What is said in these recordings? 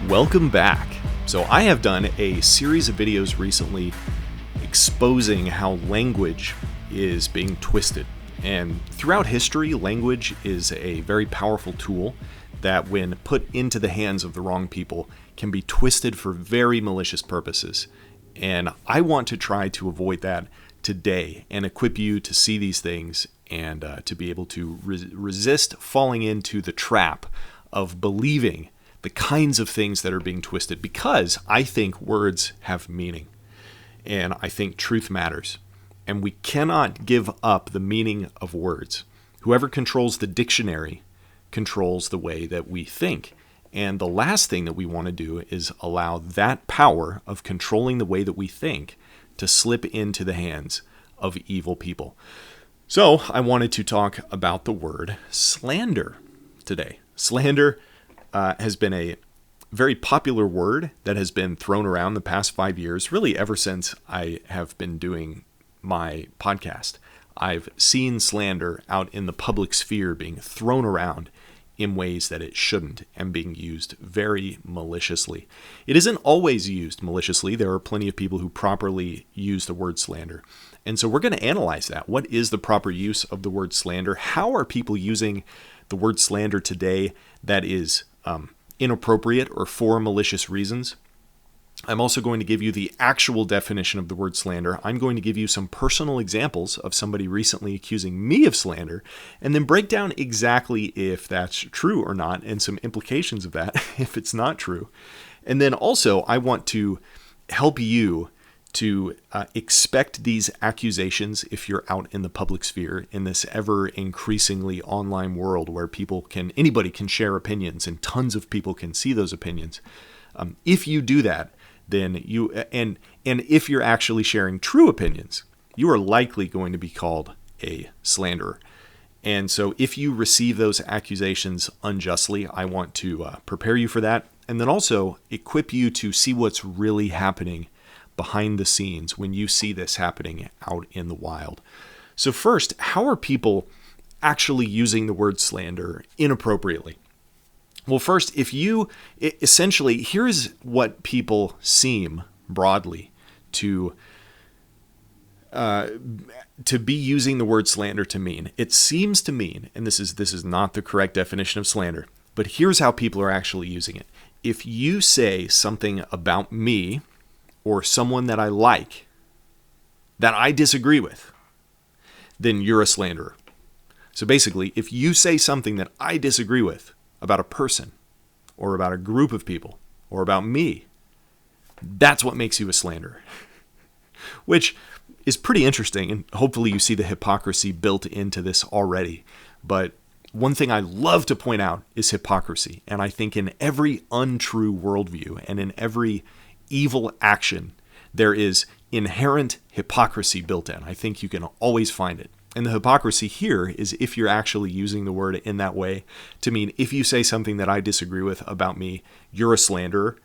Welcome back. So I have done a series of videos recently exposing how language is being twisted. And throughout history, language is a very powerful tool that when put into the hands of the wrong people can be twisted for very malicious purposes. And I want to try to avoid that today and equip you to see these things and to be able to resist falling into the trap of believing the kinds of things that are being twisted, because I think words have meaning and I think truth matters, and we cannot give up the meaning of words. Whoever controls the dictionary controls the way that we think, and the last thing that we want to do is allow that power of controlling the way that we think to slip into the hands of evil people. So I wanted to talk about the word slander today. Slander has been a very popular word that has been thrown around the past 5 years, really ever since I have been doing my podcast. I've seen slander out in the public sphere being thrown around in ways that it shouldn't and being used very maliciously. It isn't always used maliciously. There are plenty of people who properly use the word slander. And so we're going to analyze that. What is the proper use of the word slander? How are people using the word slander today that is inappropriate or for malicious reasons? I'm also going to give you the actual definition of the word slander. I'm going to give you some personal examples of somebody recently accusing me of slander, and then break down exactly if that's true or not, and some implications of that if it's not true. And then also, I want to help you to expect these accusations if you're out in the public sphere in this ever increasingly online world where anybody can share opinions and tons of people can see those opinions. If you do that, then and if you're actually sharing true opinions, you are likely going to be called a slanderer. And so if you receive those accusations unjustly, I want to prepare you for that, and then also equip you to see what's really happening behind the scenes when you see this happening out in the wild. So first, how are people actually using the word slander inappropriately? Well, first, here's what people seem broadly to be using the word slander to mean. It seems to mean, and this is not the correct definition of slander, but here's how people are actually using it. If you say something about me or someone that I like that I disagree with, then you're a slanderer. So basically, if you say something that I disagree with about a person or about a group of people or about me, that's what makes you a slanderer. Which is pretty interesting, and hopefully you see the hypocrisy built into this already. But one thing I love to point out is hypocrisy. And I think in every untrue worldview and in every evil action, there is inherent hypocrisy built in. I think you can always find it. And the hypocrisy here is if you're actually using the word in that way to mean if you say something that I disagree with about me, you're a slanderer.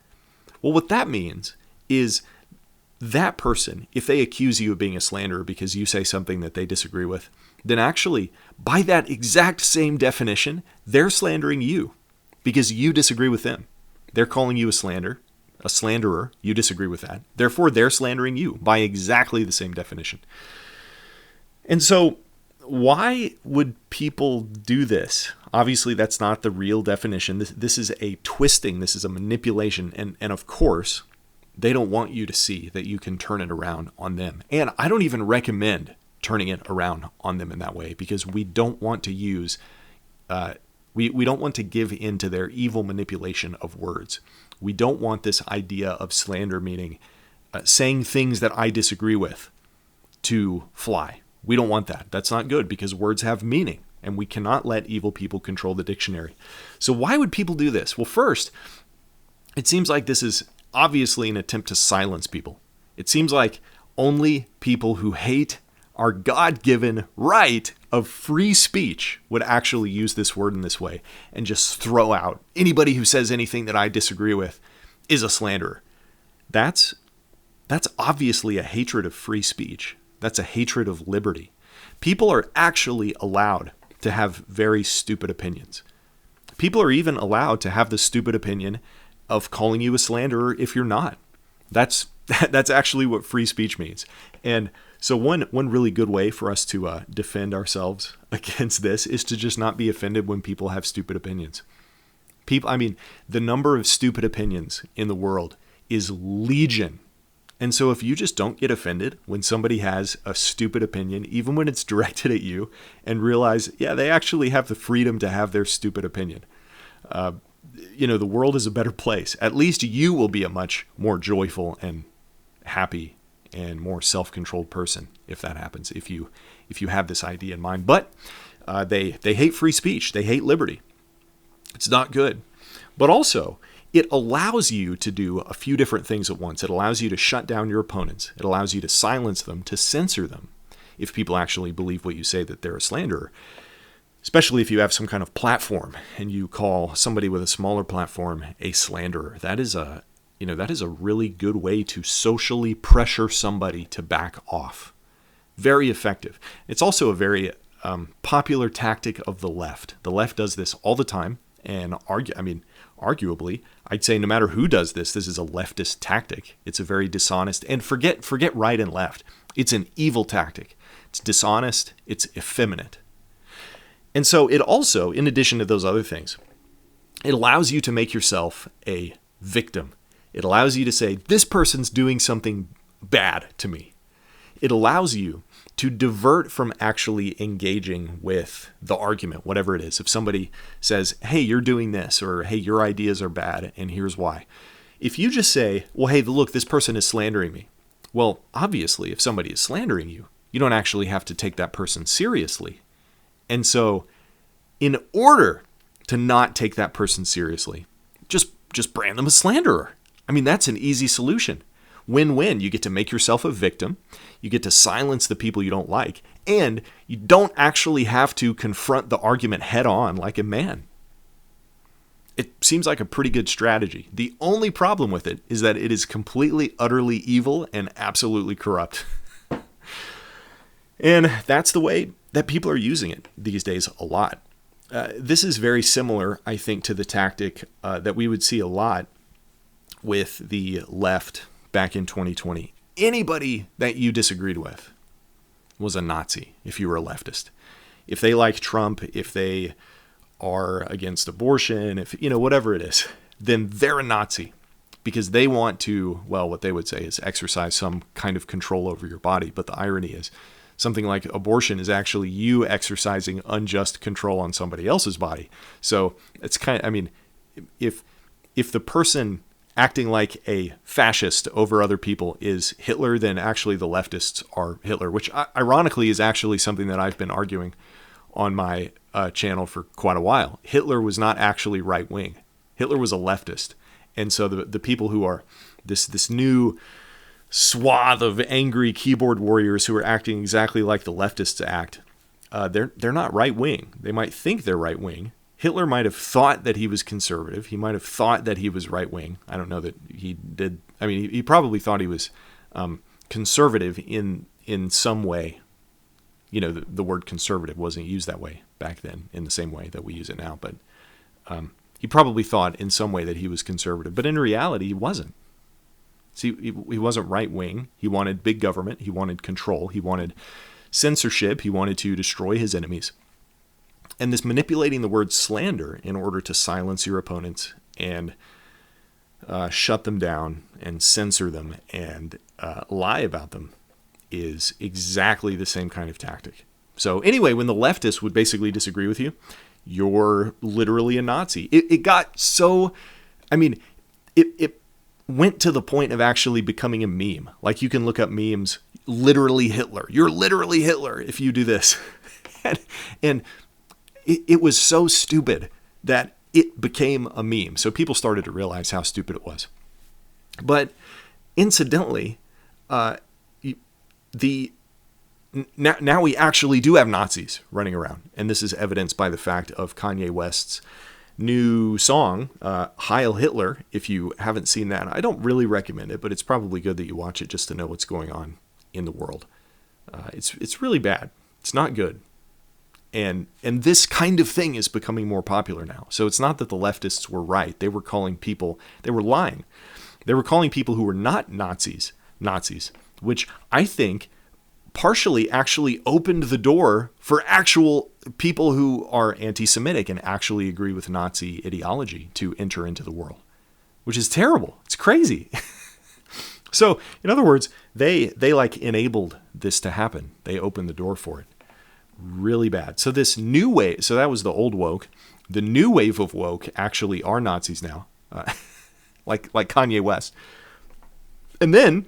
Well, what that means is that person, if they accuse you of being a slanderer because you say something that they disagree with, then actually, by that exact same definition, they're slandering you because you disagree with them. They're calling you a slanderer. You disagree with that. Therefore, they're slandering you by exactly the same definition. And so why would people do this? Obviously, that's not the real definition. This is a twisting. This is a manipulation. And of course, they don't want you to see that you can turn it around on them. And I don't even recommend turning it around on them in that way, because we don't want to use, we don't want to give in to their evil manipulation of words. We don't want this idea of slander meaning saying things that I disagree with to fly. We don't want that. That's not good, because words have meaning, and we cannot let evil people control the dictionary. So why would people do this? Well, first, it seems like this is obviously an attempt to silence people. It seems like only people who hate our God-given right of free speech would actually use this word in this way and just throw out anybody who says anything that I disagree with is a slanderer. That's obviously a hatred of free speech. That's a hatred of liberty. People are actually allowed to have very stupid opinions. People are even allowed to have the stupid opinion of calling you a slanderer if you're not. That's actually what free speech means. And so one really good way for us to defend ourselves against this is to just not be offended when people have stupid opinions. The number of stupid opinions in the world is legion. And so if you just don't get offended when somebody has a stupid opinion, even when it's directed at you, and realize, yeah, they actually have the freedom to have their stupid opinion, the world is a better place. At least you will be a much more joyful and happy and more self-controlled person if that happens, if you have this idea in mind. But they hate free speech. They hate liberty. It's not good. But also, it allows you to do a few different things at once. It allows you to shut down your opponents. It allows you to silence them, to censor them, if people actually believe what you say, that they're a slanderer. Especially if you have some kind of platform and you call somebody with a smaller platform a slanderer. That is a really good way to socially pressure somebody to back off. Very effective. It's also a very popular tactic of the left. The left does this all the time, and arguably, I'd say no matter who does this is a leftist tactic. It's a very dishonest, and forget right and left. It's an evil tactic. It's dishonest. It's effeminate. And so it also, in addition to those other things, it allows you to make yourself a victim. It allows you to say, this person's doing something bad to me. It allows you to divert from actually engaging with the argument, whatever it is. If somebody says, hey, you're doing this, or hey, your ideas are bad, and here's why. If you just say, well, hey, look, this person is slandering me. Well, obviously, if somebody is slandering you, you don't actually have to take that person seriously. And so, in order to not take that person seriously, just brand them a slanderer. That's an easy solution. Win-win. You get to make yourself a victim. You get to silence the people you don't like. And you don't actually have to confront the argument head on like a man. It seems like a pretty good strategy. The only problem with it is that it is completely, utterly evil and absolutely corrupt. And that's the way that people are using it these days a lot. This is very similar, I think, to the tactic that we would see a lot with the left back in 2020. Anybody that you disagreed with was a Nazi if you were a leftist. If they like Trump, if they are against abortion, if whatever it is, then they're a Nazi because they want to, well, what they would say is exercise some kind of control over your body. But the irony is something like abortion is actually you exercising unjust control on somebody else's body. So it's if the person acting like a fascist over other people is Hitler, then actually the leftists are Hitler, which ironically is actually something that I've been arguing on my channel for quite a while. Hitler was not actually right-wing. Hitler was a leftist. And so the people who are this new swath of angry keyboard warriors who are acting exactly like the leftists act, they're not right-wing. They might think they're right-wing. Hitler might have thought that he was conservative. He might have thought that he was right-wing. I don't know that he did. He probably thought he was conservative in some way. The word conservative wasn't used that way back then in the same way that we use it now. But he probably thought in some way that he was conservative. But in reality, he wasn't. See, he wasn't right-wing. He wanted big government. He wanted control. He wanted censorship. He wanted to destroy his enemies. And this manipulating the word slander in order to silence your opponents and shut them down and censor them and lie about them is exactly the same kind of tactic. So anyway, when the leftists would basically disagree with you, you're literally a Nazi. It got so, it went to the point of actually becoming a meme. Like you can look up memes, literally Hitler. You're literally Hitler if you do this. and it was so stupid that it became a meme. So people started to realize how stupid it was. But incidentally, now we actually do have Nazis running around. And this is evidenced by the fact of Kanye West's new song, Heil Hitler. If you haven't seen that, I don't really recommend it, but it's probably good that you watch it just to know what's going on in the world. It's really bad. It's not good. And this kind of thing is becoming more popular now. So it's not that the leftists were right. They were lying. They were calling people who were not Nazis, which I think partially actually opened the door for actual people who are anti-Semitic and actually agree with Nazi ideology to enter into the world, which is terrible. It's crazy. So, in other words, they like enabled this to happen. They opened the door for it. Really bad. So this new wave, so that was the old woke. The new wave of woke actually are Nazis now, like Kanye West. And then,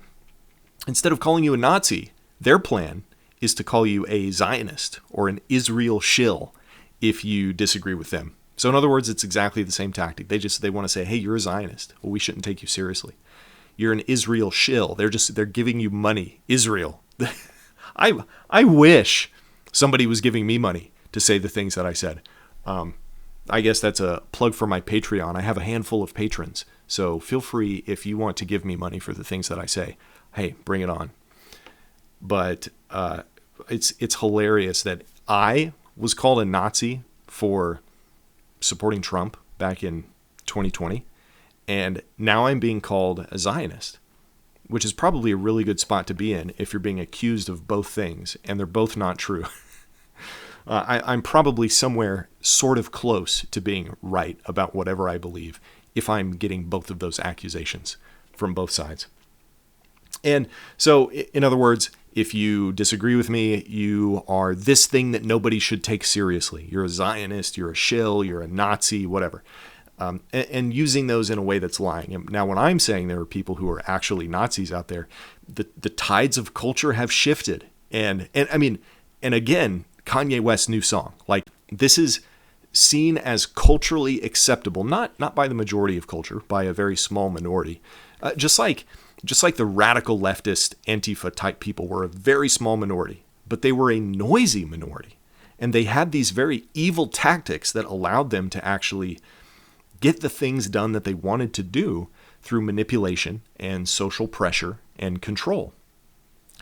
instead of calling you a Nazi, their plan is to call you a Zionist or an Israel shill if you disagree with them. So in other words, it's exactly the same tactic. They want to say, hey, you're a Zionist. Well, we shouldn't take you seriously. You're an Israel shill. They're giving you money. Israel. I wish somebody was giving me money to say the things that I said. I guess that's a plug for my Patreon. I have a handful of patrons. So feel free, if you want to give me money for the things that I say, hey, bring it on. But it's hilarious that I was called a Nazi for supporting Trump back in 2020. And now I'm being called a Zionist, which is probably a really good spot to be in if you're being accused of both things, and they're both not true. I'm probably somewhere sort of close to being right about whatever I believe if I'm getting both of those accusations from both sides. And so, in other words, if you disagree with me, you are this thing that nobody should take seriously. You're a Zionist, you're a shill, you're a Nazi, whatever. And using those in a way that's lying. Now, when I'm saying there are people who are actually Nazis out there, the tides of culture have shifted. And again, Kanye West's new song, like, this is seen as culturally acceptable, not by the majority of culture, by a very small minority. Just like the radical leftist Antifa type people were a very small minority, but they were a noisy minority. And they had these very evil tactics that allowed them to actually get the things done that they wanted to do through manipulation and social pressure and control.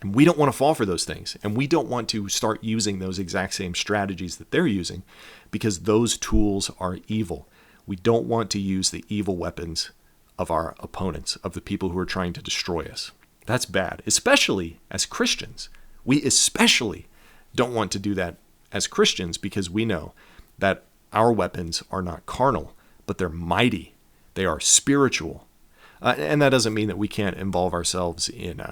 And we don't want to fall for those things. And we don't want to start using those exact same strategies that they're using, because those tools are evil. We don't want to use the evil weapons of our opponents, of the people who are trying to destroy us. That's bad, especially as Christians. We especially don't want to do that as Christians, because we know that our weapons are not carnal, but they're mighty. They are spiritual. And that doesn't mean that we can't involve ourselves in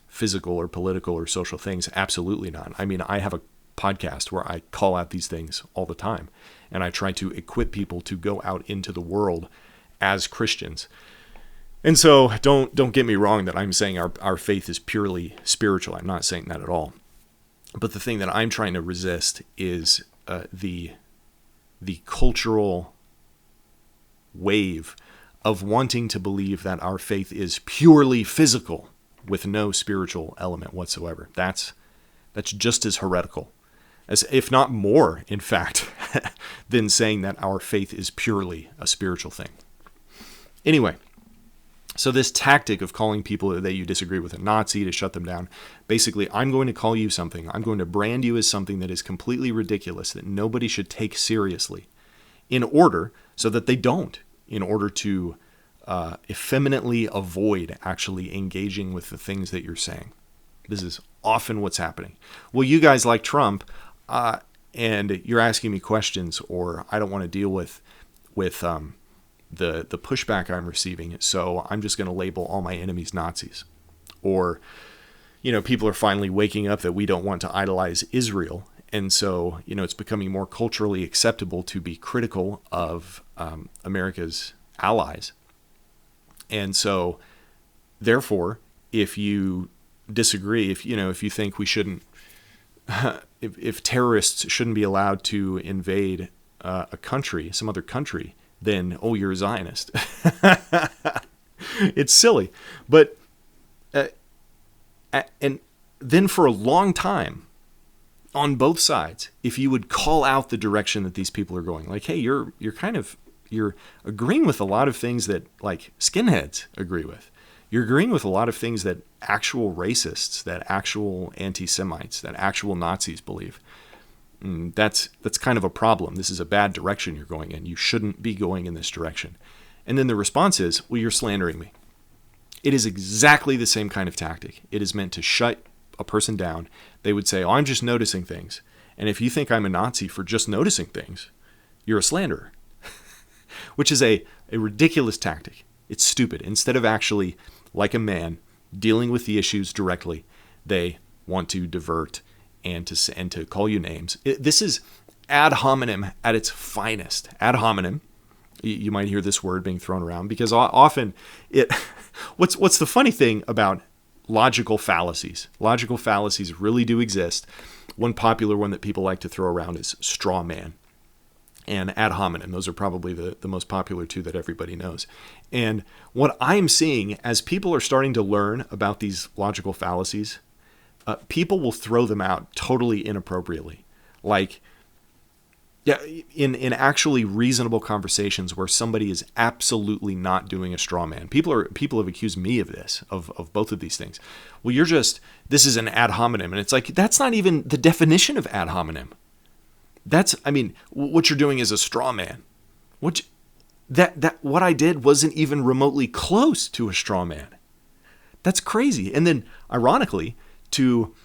physical or political or social things. Absolutely not. I mean, I have a podcast where I call out these things all the time, and I try to equip people to go out into the world as Christians. And so don't get me wrong that I'm saying our faith is purely spiritual. I'm not saying that at all. But the thing that I'm trying to resist is the cultural wave of wanting to believe that our faith is purely physical with no spiritual element whatsoever. That's just as heretical, as if not more, in fact, than saying that our faith is purely a spiritual thing. Anyway, so this tactic of calling people that you disagree with a Nazi to shut them down, basically, I'm going to call you something. I'm going to brand you as something that is completely ridiculous, that nobody should take seriously, in order to effeminately avoid actually engaging with the things that you're saying. This is often what's happening. Well, you guys like Trump, and you're asking me questions, or I don't want to deal with the pushback I'm receiving, so I'm just going to label all my enemies Nazis. Or, people are finally waking up that we don't want to idolize Israel, and so, it's becoming more culturally acceptable to be critical of America's allies. And so, therefore, if you disagree, if you think we shouldn't, if terrorists shouldn't be allowed to invade a country, some other country, then, you're a Zionist. It's silly. But, and then for a long time, on both sides, if you would call out the direction that these people are going, like, hey, you're agreeing with a lot of things that, like, skinheads agree with. You're agreeing with a lot of things that actual racists, that actual anti-Semites, that actual Nazis believe. That's kind of a problem. This is a bad direction you're going in. You shouldn't be going in this direction. And then the response is, well, you're slandering me. It is exactly the same kind of tactic. It is meant to shut a person down. They would say, oh, I'm just noticing things. And if you think I'm a Nazi for just noticing things, you're a slanderer, which is a ridiculous tactic. It's stupid. Instead of actually, like a man, dealing with the issues directly, they want to divert and to call you names. This is ad hominem at its finest. Ad hominem. You might hear this word being thrown around because often what's the funny thing about logical fallacies? Logical fallacies really do exist. One popular one that people like to throw around is straw man and ad hominem. Those are probably the most popular two that everybody knows. And what I'm seeing as people are starting to learn about these logical fallacies, people will throw them out totally inappropriately. Like, yeah, in actually reasonable conversations where somebody is absolutely not doing a straw man. People have accused me of this, of both of these things. Well, this is an ad hominem. And it's like, that's not even the definition of ad hominem. What you're doing is a straw man. What I did wasn't even remotely close to a straw man. That's crazy. And then, ironically, to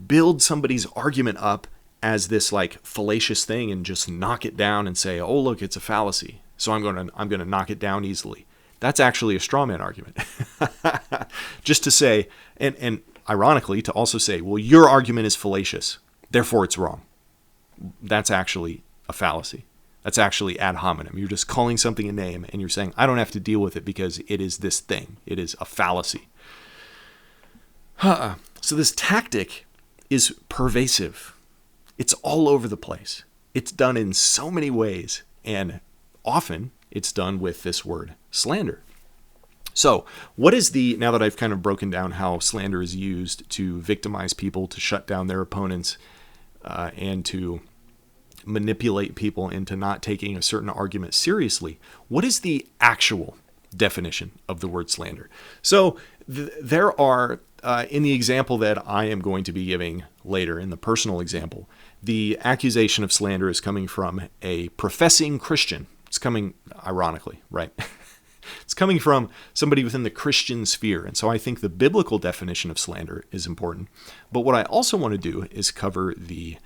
build somebody's argument up as this like fallacious thing and just knock it down and say, oh, look, it's a fallacy, so I'm going to knock it down easily. That's actually a straw man argument. Just to say, and ironically, to also say, well, your argument is fallacious, therefore it's wrong. That's actually a fallacy. That's actually ad hominem. You're just calling something a name and you're saying, I don't have to deal with it because it is this thing. It is a fallacy. So this tactic is pervasive. It's all over the place. It's done in so many ways, and often it's done with this word, slander. So now that I've kind of broken down how slander is used to victimize people, to shut down their opponents, and to manipulate people into not taking a certain argument seriously, what is the actual definition of the word slander? So there are, in the example that I am going to be giving later, in the personal example, the accusation of slander is coming from a professing Christian. It's coming, ironically, right? It's coming from somebody within the Christian sphere. And so I think the biblical definition of slander is important. But what I also want to do is cover the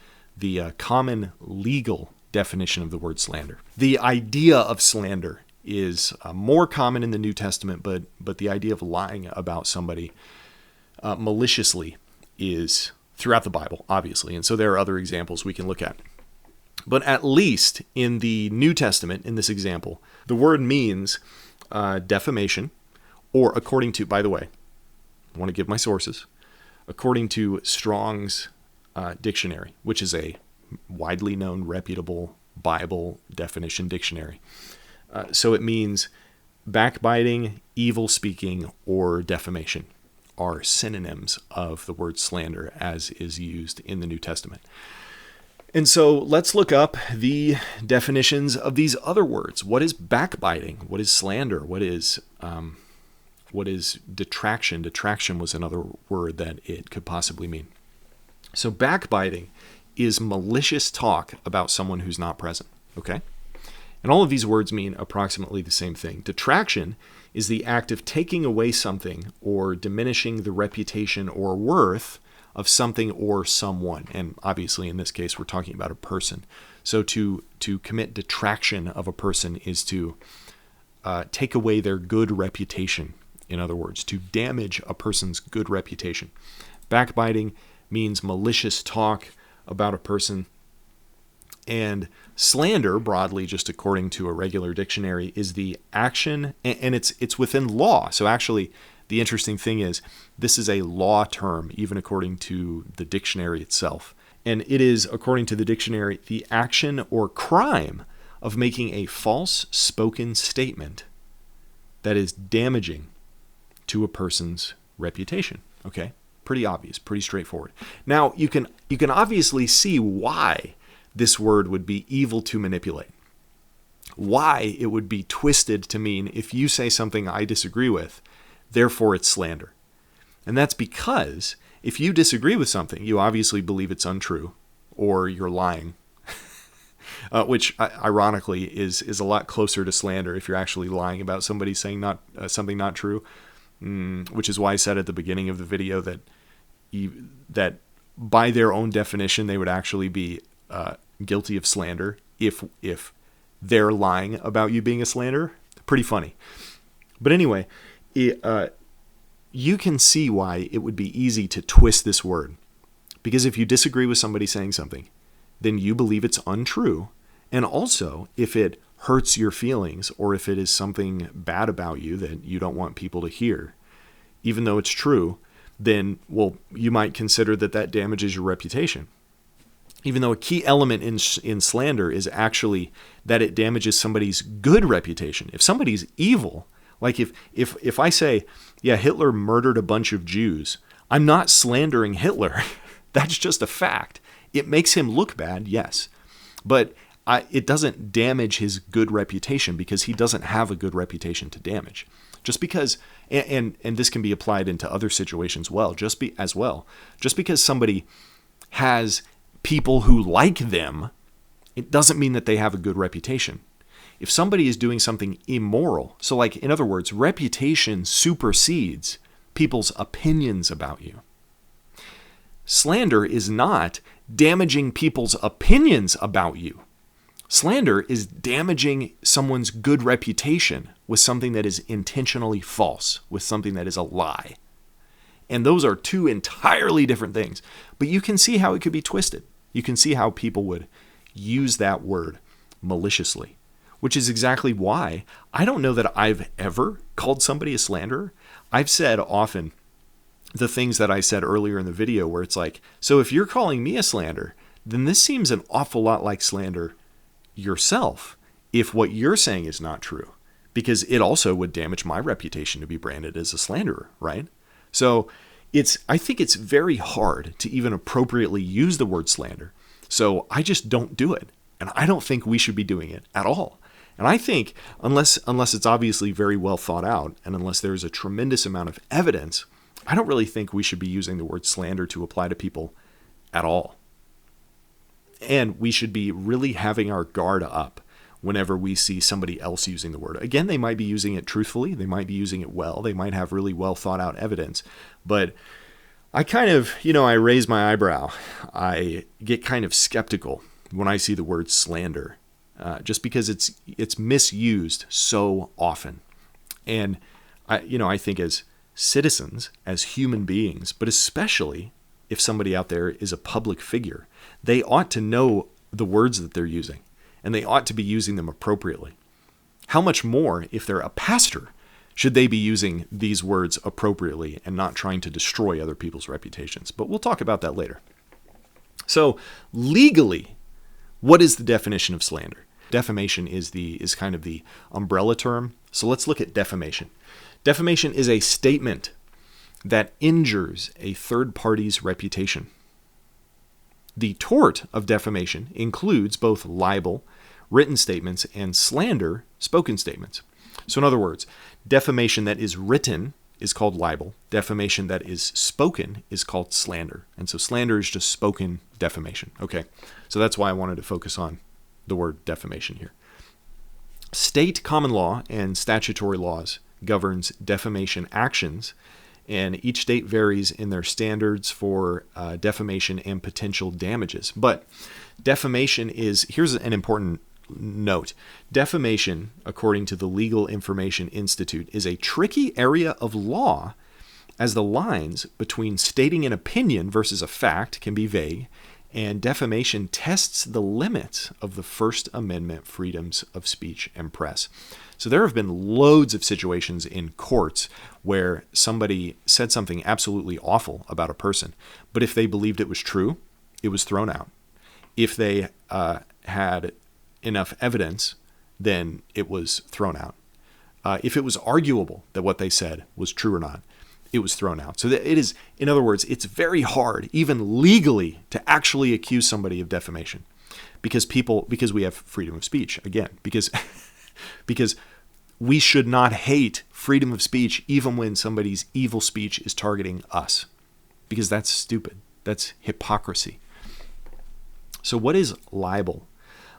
common legal definition of the word slander. The idea of slander is more common in the New Testament, but the idea of lying about somebody maliciously is throughout the Bible, obviously. And so there are other examples we can look at. But at least in the New Testament, in this example, the word means defamation, or according to, by the way, I want to give my sources, according to Strong's dictionary, which is a widely known, reputable Bible definition dictionary. So it means backbiting, evil speaking, or defamation are synonyms of the word slander as is used in the New Testament. And so let's look up the definitions of these other words. What is backbiting? What is slander? What is detraction? Detraction was another word that it could possibly mean. So backbiting is malicious talk about someone who's not present, okay? And all of these words mean approximately the same thing. Detraction is the act of taking away something or diminishing the reputation or worth of something or someone. And obviously in this case, we're talking about a person. So to commit detraction of a person is to take away their good reputation. In other words, to damage a person's good reputation. Backbiting means malicious talk about a person. And slander, broadly, just according to a regular dictionary, is the action, and it's within law. So actually, the interesting thing is, this is a law term, even according to the dictionary itself. And it is, according to the dictionary, the action or crime of making a false spoken statement that is damaging to a person's reputation. Okay? Pretty obvious, pretty straightforward. Now, you can obviously see why this word would be evil to manipulate. Why it would be twisted to mean if you say something I disagree with, therefore it's slander. And that's because if you disagree with something, you obviously believe it's untrue, or you're lying. Which ironically is a lot closer to slander if you're actually lying about somebody saying something not true. Which is why I said at the beginning of the video that that by their own definition they would actually be guilty of slander if they're lying about you being a slanderer. Pretty funny. But anyway, you can see why it would be easy to twist this word. Because if you disagree with somebody saying something, then you believe it's untrue. And also, if it hurts your feelings or if it is something bad about you that you don't want people to hear, even though it's true, then, well, you might consider that damages your reputation. Even though a key element in slander is actually that it damages somebody's good reputation. If somebody's evil, like if I say, yeah, Hitler murdered a bunch of Jews, I'm not slandering Hitler. That's just a fact. It makes him look bad, yes. But it doesn't damage his good reputation because he doesn't have a good reputation to damage. Just because, and this can be applied into other situations as well. Just because somebody has people who like them, it doesn't mean that they have a good reputation. If somebody is doing something immoral, so like, in other words, reputation supersedes people's opinions about you. Slander is not damaging people's opinions about you. Slander is damaging someone's good reputation with something that is intentionally false, with something that is a lie. And those are two entirely different things. But you can see how it could be twisted. You can see how people would use that word maliciously, which is exactly why I don't know that I've ever called somebody a slanderer. I've said often the things that I said earlier in the video where it's like, so if you're calling me a slander, then this seems an awful lot like slander yourself if what you're saying is not true, because it also would damage my reputation to be branded as a slanderer, right? So I think it's very hard to even appropriately use the word slander. So I just don't do it. And I don't think we should be doing it at all. And I think unless it's obviously very well thought out and unless there's a tremendous amount of evidence, I don't really think we should be using the word slander to apply to people at all. And we should be really having our guard up whenever we see somebody else using the word. Again, they might be using it truthfully. They might be using it well. They might have really well thought out evidence. But I kind of, I raise my eyebrow. I get kind of skeptical when I see the word slander, just because it's misused so often. And I think as citizens, as human beings, but especially if somebody out there is a public figure, they ought to know the words that they're using, and they ought to be using them appropriately. How much more if they're a pastor should they be using these words appropriately and not trying to destroy other people's reputations? But we'll talk about that later. So legally, what is the definition of slander? Defamation is kind of the umbrella term. So let's look at defamation. Defamation is a statement that injures a third party's reputation. The tort of defamation includes both libel, written statements, and slander, spoken statements. So in other words, defamation that is written is called libel. Defamation that is spoken is called slander. And so slander is just spoken defamation. Okay, so that's why I wanted to focus on the word defamation here. State common law and statutory laws governs defamation actions, and each state varies in their standards for defamation and potential damages. But defamation here's an important note. Defamation, according to the Legal Information Institute, is a tricky area of law, as the lines between stating an opinion versus a fact can be vague, and defamation tests the limits of the First Amendment freedoms of speech and press. So there have been loads of situations in courts where somebody said something absolutely awful about a person, but if they believed it was true, it was thrown out. If they had enough evidence, then it was thrown out. If it was arguable that what they said was true or not, it was thrown out. So it is, in other words, it's very hard, even legally, to actually accuse somebody of defamation, because we have freedom of speech, again, because we should not hate freedom of speech even when somebody's evil speech is targeting us, because that's stupid. That's hypocrisy. So what is libel?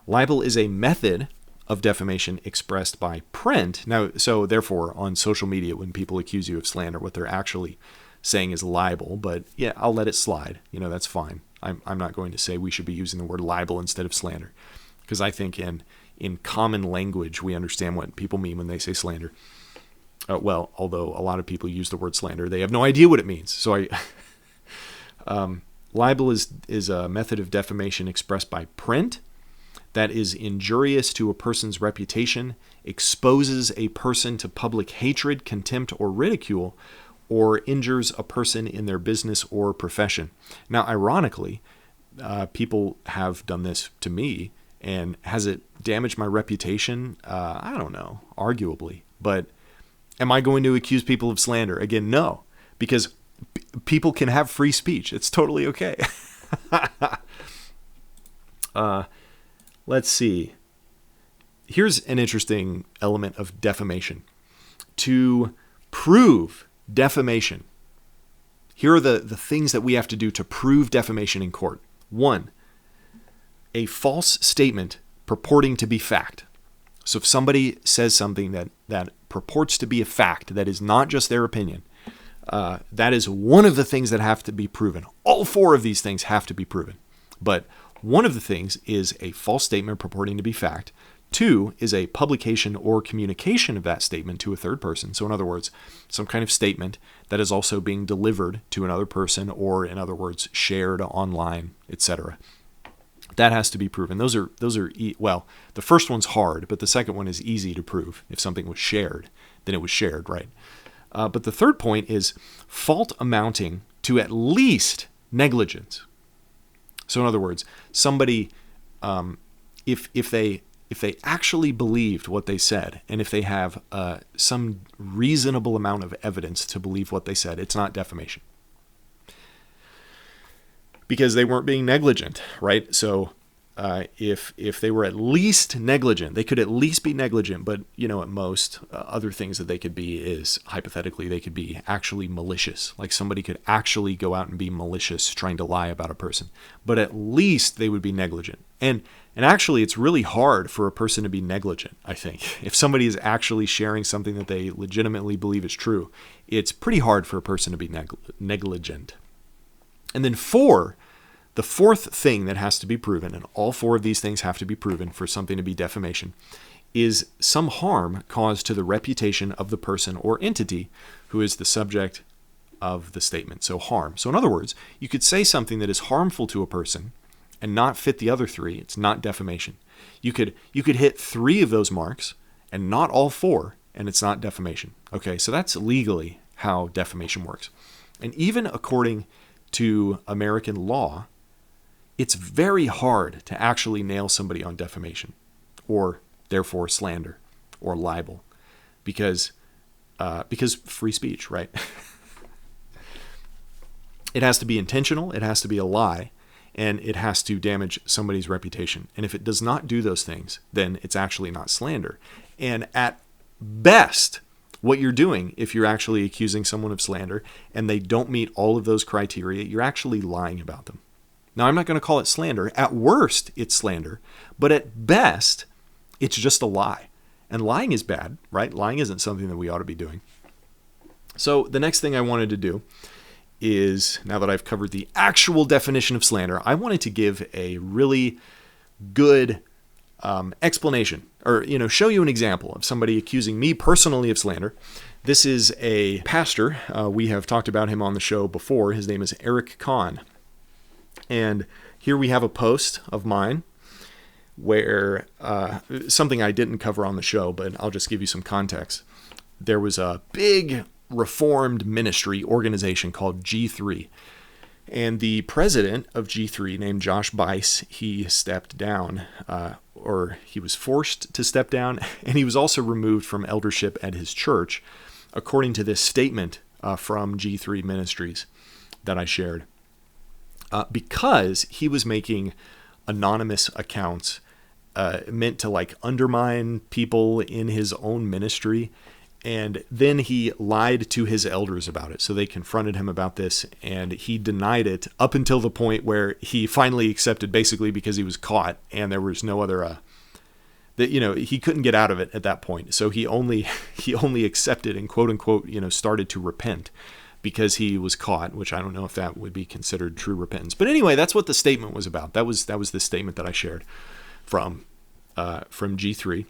Libel is a method of defamation expressed by print. Now, so therefore, on social media, when people accuse you of slander, what they're actually saying is libel. But yeah, I'll let it slide. That's fine. I'm not going to say we should be using the word libel instead of slander, because I think in common language we understand what people mean when they say slander. Well, although a lot of people use the word slander, they have no idea what it means. So libel is a method of defamation expressed by print that is injurious to a person's reputation, exposes a person to public hatred, contempt, or ridicule, or injures a person in their business or profession. Now, ironically, people have done this to me, and has it damaged my reputation? I don't know, arguably. But am I going to accuse people of slander? Again, no, because people can have free speech. It's totally okay. Let's see. Here's an interesting element of defamation. To prove defamation, here are the things that we have to do to prove defamation in court. 1, a false statement purporting to be fact. So if somebody says something that purports to be a fact, that is not just their opinion, that is one of the things that have to be proven. All 4 of these things have to be proven. But one of the things is a false statement purporting to be fact. 2 is a publication or communication of that statement to a third person. So in other words, some kind of statement that is also being delivered to another person, or in other words, shared online, etc. That has to be proven. Those are well, the first one's hard, but the second one is easy to prove. If something was shared, then it was shared, right? But the third point is fault amounting to at least negligence. So in other words, somebody, if they actually believed what they said, and if they have some reasonable amount of evidence to believe what they said, it's not defamation. Because they weren't being negligent, right? So if they were at least negligent, they could at least be negligent, but at most, other things that they could be is, hypothetically, they could be actually malicious. Like somebody could actually go out and be malicious, trying to lie about a person. But at least they would be negligent. And actually, it's really hard for a person to be negligent, I think. If somebody is actually sharing something that they legitimately believe is true, it's pretty hard for a person to be negligent. And then 4, the fourth thing that has to be proven, and all 4 of these things have to be proven for something to be defamation, is some harm caused to the reputation of the person or entity who is the subject of the statement. So harm. So in other words, you could say something that is harmful to a person and not fit the other 3. It's not defamation. You could hit 3 of those marks and not all 4, and it's not defamation. Okay, so that's legally how defamation works. And even according to American law, it's very hard to actually nail somebody on defamation, or therefore slander or libel, because free speech, right? It has to be intentional, it has to be a lie, and it has to damage somebody's reputation. And if it does not do those things, then it's actually not slander. And at best, what you're doing, if you're actually accusing someone of slander and they don't meet all of those criteria, you're actually lying about them. Now, I'm not going to call it slander. At worst, it's slander. But at best, it's just a lie. And lying is bad, right? Lying isn't something that we ought to be doing. So the next thing I wanted to do is, now that I've covered the actual definition of slander, I wanted to give a really good explanation, or show you an example of somebody accusing me personally of slander. This is a pastor. We have talked about him on the show before. His name is Eric Kahn. And here we have a post of mine where something I didn't cover on the show, but I'll just give you some context. There was a big Reformed ministry organization called G3. And the president of G3, named Josh Bice, he stepped down, or he was forced to step down, and he was also removed from eldership at his church, according to this statement from G3 Ministries that I shared. Because he was making anonymous accounts meant to undermine people in his own ministry And then he lied to his elders about it. So they confronted him about this, and he denied it up until the point where he finally accepted, basically because he was caught and there was no other, he couldn't get out of it at that point. So he only accepted and quote unquote, started to repent because he was caught, which I don't know if that would be considered true repentance. But anyway, that's what the statement was about. That was the statement that I shared from G3.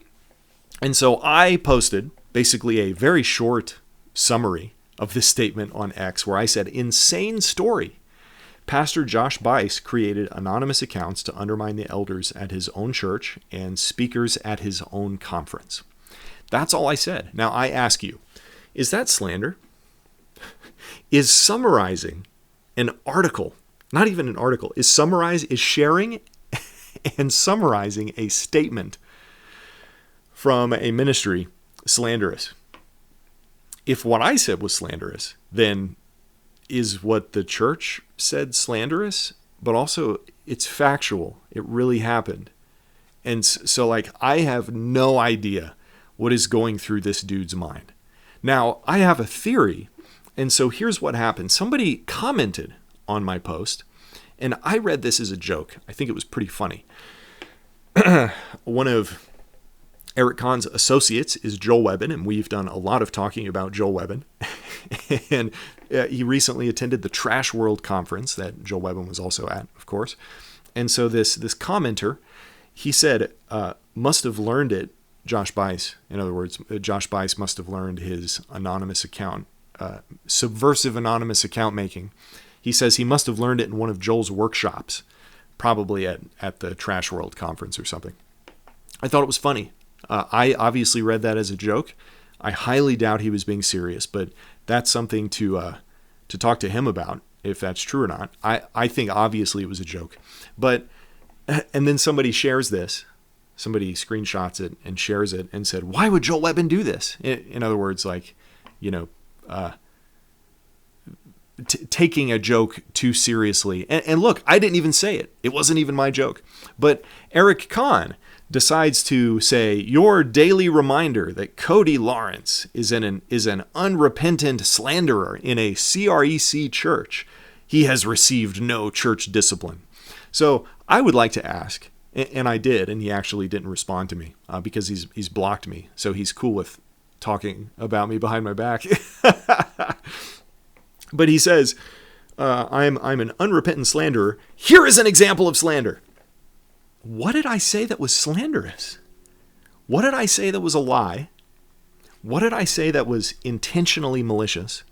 And so I posted basically a very short summary of this statement on X where I said, insane story. Pastor Josh Buice created anonymous accounts to undermine the elders at his own church and speakers at his own conference. That's all I said. Now I ask you, is that slander? Is summarizing an article, not even an article, is sharing and summarizing a statement from a ministry slanderous? If what I said was slanderous, then is what the church said slanderous? But also, it's factual. It really happened. And so, I have no idea what is going through this dude's mind. Now, I have a theory. And so here's what happened. Somebody commented on my post, and I read this as a joke. I think it was pretty funny. One of Eric Kahn's associates is Joel Webbon, and we've done a lot of talking about Joel Webbon. And he recently attended the Trash World conference that Joel Webbon was also at, of course. And so this commenter, he said, must have learned it, Josh Buice. In other words, Josh Buice must have learned his anonymous account, subversive anonymous account making. He says he must have learned it in one of Joel's workshops, probably at the Trash World conference or something. I thought it was funny. I obviously read that as a joke. I highly doubt he was being serious, but that's something to talk to him about, if that's true or not. I think obviously it was a joke. And then somebody shares this. Somebody screenshots it and shares it and said, why would Joel Webbon do this? In other words, taking a joke too seriously. And look, I didn't even say it. It wasn't even my joke. But Eric Kahn decides to say, your daily reminder that Cody Lawrence is an unrepentant slanderer in a CREC church. He has received no church discipline. So I would like to ask, and I did, and he actually didn't respond to me because he's blocked me. So he's cool with talking about me behind my back. But he says, I'm an unrepentant slanderer. Here is an example of slander. What did I say that was slanderous? What did I say that was a lie? What did I say that was intentionally malicious?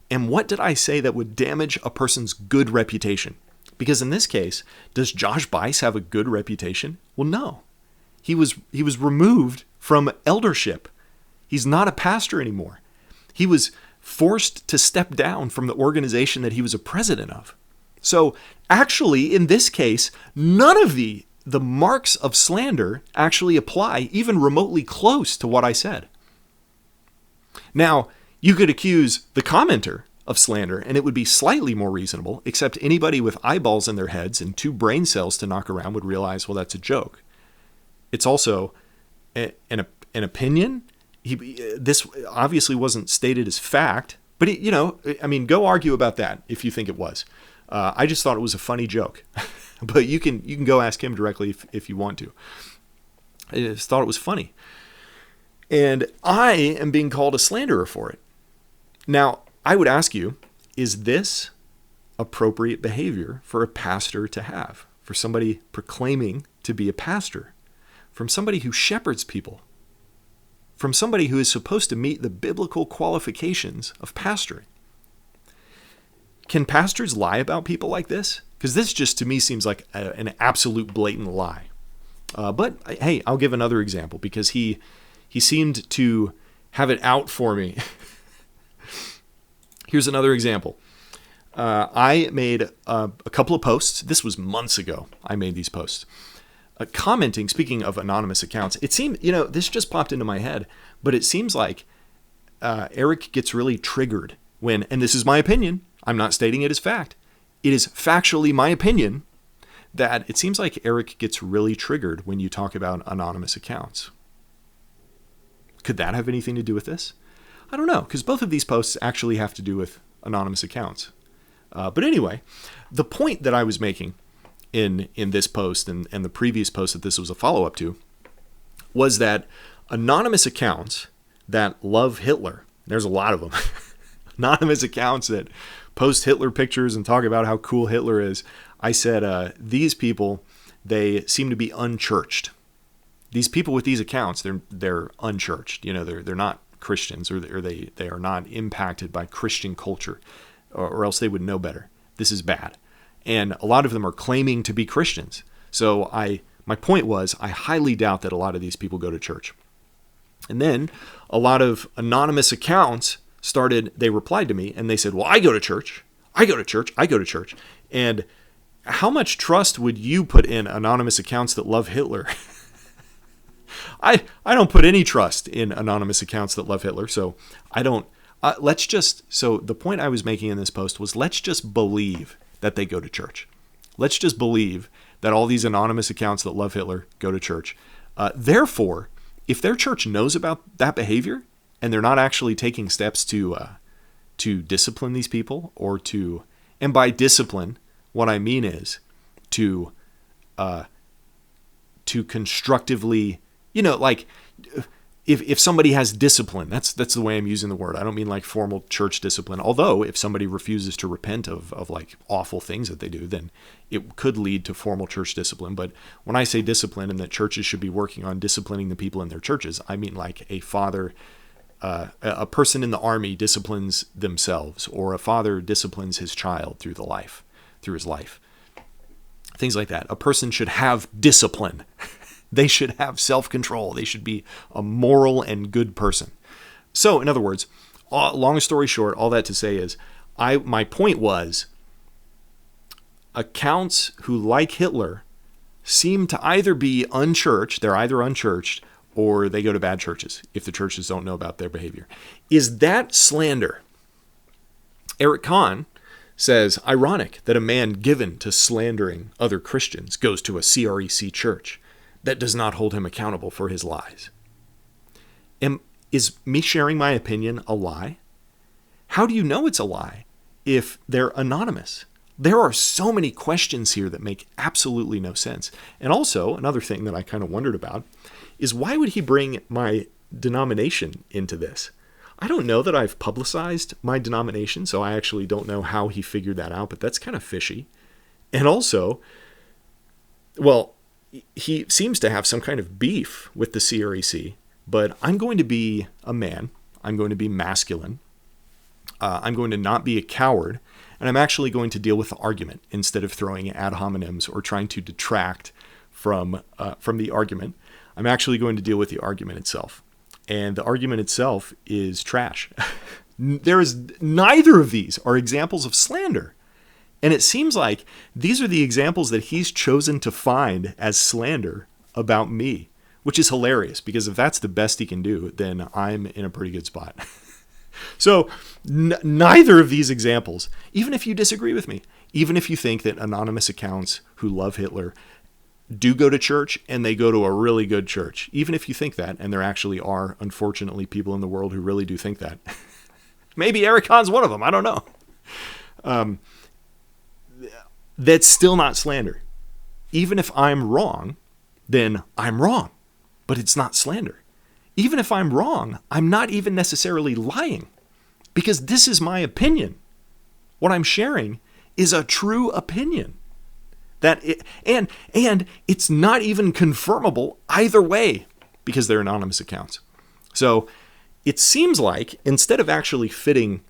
And what did I say that would damage a person's good reputation? Because in this case, does Josh Buice have a good reputation? Well, no. He was removed from eldership. He's not a pastor anymore. He was forced to step down from the organization that he was a president of. So actually, in this case, none of the marks of slander actually apply even remotely close to what I said. Now, you could accuse the commenter of slander, and it would be slightly more reasonable, except anybody with eyeballs in their heads and 2 brain cells to knock around would realize, well, that's a joke. It's also an opinion. This obviously wasn't stated as fact, but go argue about that if you think it was. I just thought it was a funny joke, but you can go ask him directly if you want to. I just thought it was funny, and I am being called a slanderer for it. Now, I would ask you, is this appropriate behavior for a pastor to have, for somebody proclaiming to be a pastor, from somebody who shepherds people, from somebody who is supposed to meet the biblical qualifications of pastoring? Can pastors lie about people like this? Because this just to me seems like an absolute blatant lie. But hey, I'll give another example because he seemed to have it out for me. Here's another example. I made a couple of posts. This was months ago. I made these posts. Commenting, speaking of anonymous accounts, it seemed, this just popped into my head, but it seems like Eric gets really triggered when, and this is my opinion, I'm not stating it as fact, it is factually my opinion that it seems like Eric gets really triggered when you talk about anonymous accounts. Could that have anything to do with this? I don't know, because both of these posts actually have to do with anonymous accounts. But anyway, the point that I was making in this post and the previous post that this was a follow-up to was that anonymous accounts that love Hitler, there's a lot of them, anonymous accounts that post Hitler pictures and talk about how cool Hitler is. I said, these people, they seem to be unchurched. These people with these accounts, they're unchurched. They're not Christians, or they are not impacted by Christian culture, or else they would know better. This is bad. And a lot of them are claiming to be Christians. So my point was, I highly doubt that a lot of these people go to church. And then a lot of anonymous accounts they replied to me and they said, well, I go to church. I go to church. I go to church. And how much trust would you put in anonymous accounts that love Hitler? I don't put any trust in anonymous accounts that love Hitler. So I don't, so the point I was making in this post was, let's just believe that they go to church. Let's just believe that all these anonymous accounts that love Hitler go to church. Therefore, if their church knows about that behavior and they're not actually taking steps to discipline these people, and by discipline, what I mean is to constructively, if somebody has discipline, that's the way I'm using the word. I don't mean like formal church discipline. Although if somebody refuses to repent of like awful things that they do, then it could lead to formal church discipline. But when I say discipline and that churches should be working on disciplining the people in their churches, I mean like a father, a person in the army disciplines themselves, or a father disciplines his child through his life. Things like that. A person should have discipline. They should have self-control. They should be a moral and good person. So, in other words, long story short, all that to say is, my point was, accounts who like Hitler seem to either be unchurched, they're either unchurched, or they go to bad churches if the churches don't know about their behavior. Is that slander? Eric Kahn says, ironic that a man given to slandering other Christians goes to a CREC church that does not hold him accountable for his lies. Is me sharing my opinion a lie? How do you know it's a lie if they're anonymous? There are so many questions here that make absolutely no sense. And also, another thing that I kind of wondered about is, why would he bring my denomination into this? I don't know that I've publicized my denomination, so I actually don't know how he figured that out, but that's kind of fishy. And also, well, he seems to have some kind of beef with the CREC, but I'm going to be a man. I'm going to be masculine. I'm going to not be a coward, and I'm actually going to deal with the argument instead of throwing ad hominems or trying to detract from the argument. I'm actually going to deal with the argument itself, and the argument itself is trash. Neither of these are examples of slander. And it seems like these are the examples that he's chosen to find as slander about me, which is hilarious, because if that's the best he can do, then I'm in a pretty good spot. So neither of these examples, even if you disagree with me, even if you think that anonymous accounts who love Hitler do go to church and they go to a really good church, even if you think that, and there actually are, unfortunately, people in the world who really do think that. Maybe Eric Kahn's one of them. I don't know. That's still not slander. Even if I'm wrong, then I'm wrong, but it's not slander. Even if I'm wrong, I'm not even necessarily lying, because this is my opinion. What I'm sharing is a true opinion. And it's not even confirmable either way, because they're anonymous accounts. So it seems like, instead of actually fitting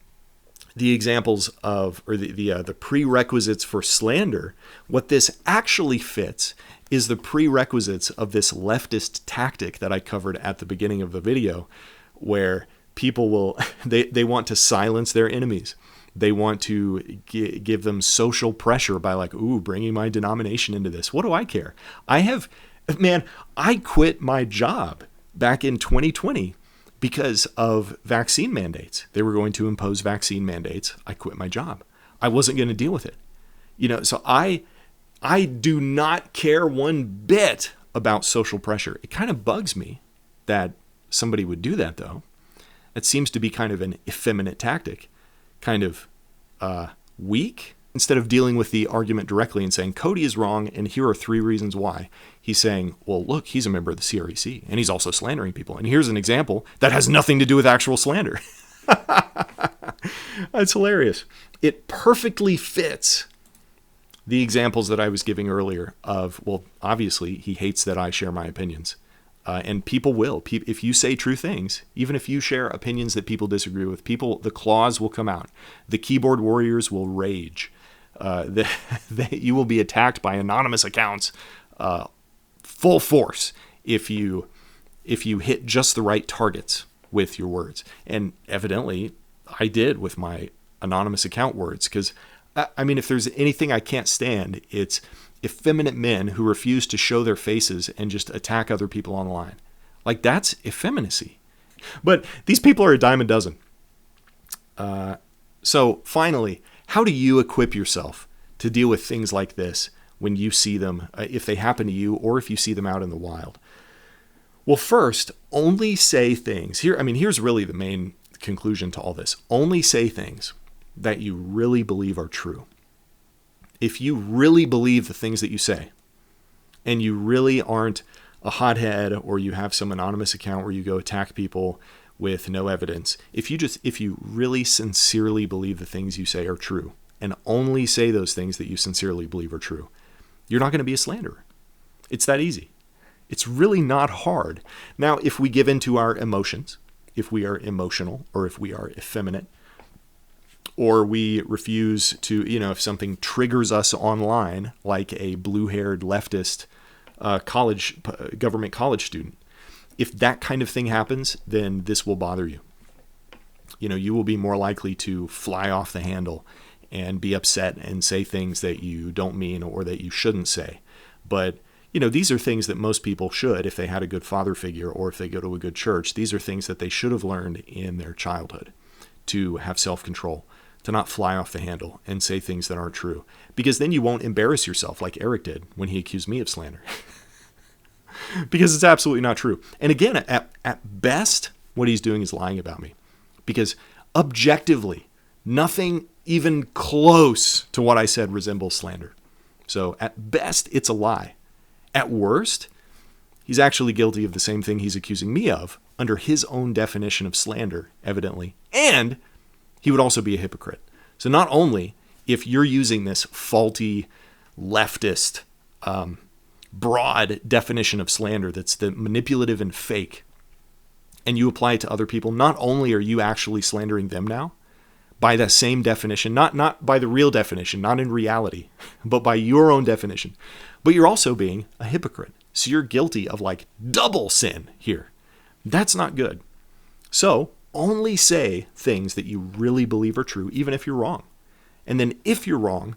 the examples of, or the prerequisites for slander, what this actually fits is the prerequisites of this leftist tactic that I covered at the beginning of the video, where people will, they want to silence their enemies. They want to give them social pressure by like, ooh, bringing my denomination into this. What do I care? I quit my job back in 2020 because of vaccine mandates. They were going to impose vaccine mandates. I quit my job. I wasn't going to deal with it. So I do not care one bit about social pressure. It kind of bugs me that somebody would do that, though. That seems to be kind of an effeminate tactic, kind of weak. Instead of dealing with the argument directly and saying, Cody is wrong, and here are 3 reasons why, he's saying, well, look, he's a member of the CREC, and he's also slandering people. And here's an example that has nothing to do with actual slander. That's hilarious. It perfectly fits the examples that I was giving earlier of, well, obviously, he hates that I share my opinions. And people will. If you say true things, even if you share opinions that people disagree with, the claws will come out. The keyboard warriors will rage. You will be attacked by anonymous accounts full force if you hit just the right targets with your words. And evidently, I did with my anonymous account words, because, I mean, if there's anything I can't stand, it's effeminate men who refuse to show their faces and just attack other people online. Like, that's effeminacy. But these people are a dime a dozen. So finally, how do you equip yourself to deal with things like this when you see them, if they happen to you, or if you see them out in the wild? Well, first, only say things. Here's really the main conclusion to all this. Only say things that you really believe are true. If you really believe the things that you say, and you really aren't a hothead, or you have some anonymous account where you go attack people with no evidence, if you really sincerely believe the things you say are true, and only say those things that you sincerely believe are true, you're not going to be a slanderer. It's that easy. It's really not hard. Now, if we give into our emotions, if we are emotional, or if we are effeminate, or we refuse to, if something triggers us online, like a blue-haired leftist government college student, if that kind of thing happens, then this will bother you. You will be more likely to fly off the handle and be upset and say things that you don't mean or that you shouldn't say. But, these are things that most people should, if they had a good father figure or if they go to a good church, these are things that they should have learned in their childhood, to have self-control, to not fly off the handle and say things that aren't true. Because then you won't embarrass yourself like Eric did when he accused me of slander. Because it's absolutely not true. And again, at best, what he's doing is lying about me. Because objectively, nothing even close to what I said resembles slander. So at best, it's a lie. At worst, he's actually guilty of the same thing he's accusing me of under his own definition of slander, evidently. And he would also be a hypocrite. So not only if you're using this faulty, leftist, broad definition of slander that's the manipulative and fake, and you apply it to other people, not only are you actually slandering them now, by that same definition, not by the real definition, not in reality, but by your own definition, but you're also being a hypocrite. So you're guilty of like double sin here. That's not good. So only say things that you really believe are true, even if you're wrong. And then if you're wrong,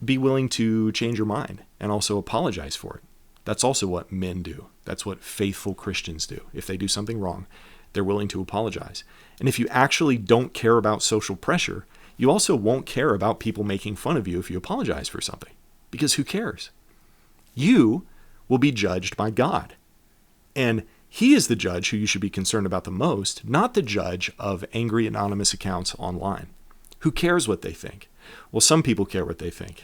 be willing to change your mind and also apologize for it. That's also what men do. That's what faithful Christians do. If they do something wrong, they're willing to apologize. And if you actually don't care about social pressure, you also won't care about people making fun of you if you apologize for something. Because who cares? You will be judged by God. And he is the judge who you should be concerned about the most, not the judge of angry anonymous accounts online. Who cares what they think? Well, some people care what they think.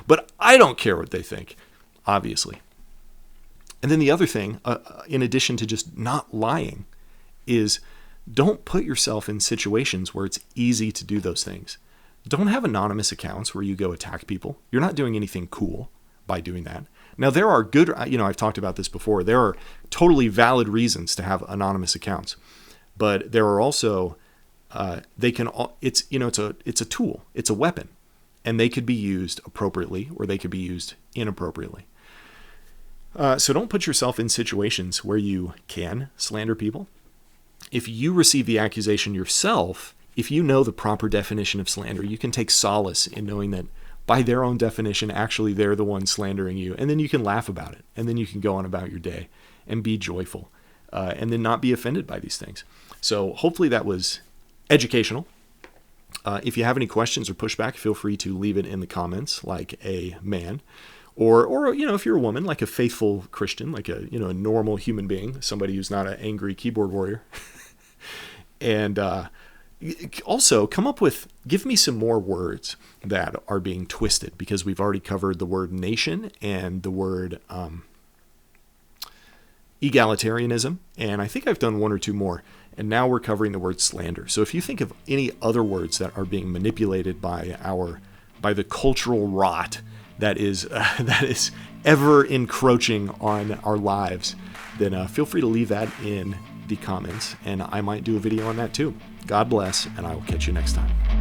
But I don't care what they think, obviously. And then the other thing, in addition to just not lying, is don't put yourself in situations where it's easy to do those things. Don't have anonymous accounts where you go attack people. You're not doing anything cool by doing that. Now, there are good, I've talked about this before. There are totally valid reasons to have anonymous accounts. But there are also, it's a tool. It's a weapon. And they could be used appropriately or they could be used inappropriately. So don't put yourself in situations where you can slander people. If you receive the accusation yourself, if you know the proper definition of slander, you can take solace in knowing that by their own definition, actually they're the ones slandering you. And then you can laugh about it. And then you can go on about your day and be joyful and then not be offended by these things. So hopefully that was educational. If you have any questions or pushback, feel free to leave it in the comments like a man. Or if you're a woman, like a faithful Christian, like a normal human being, somebody who's not an angry keyboard warrior, And also give me some more words that are being twisted, because we've already covered the word nation and the word egalitarianism, and I think I've done one or two more, and now we're covering the word slander. So if you think of any other words that are being manipulated by the cultural rot that is ever encroaching on our lives, then feel free to leave that in the comments, and I might do a video on that too. God bless, and I will catch you next time.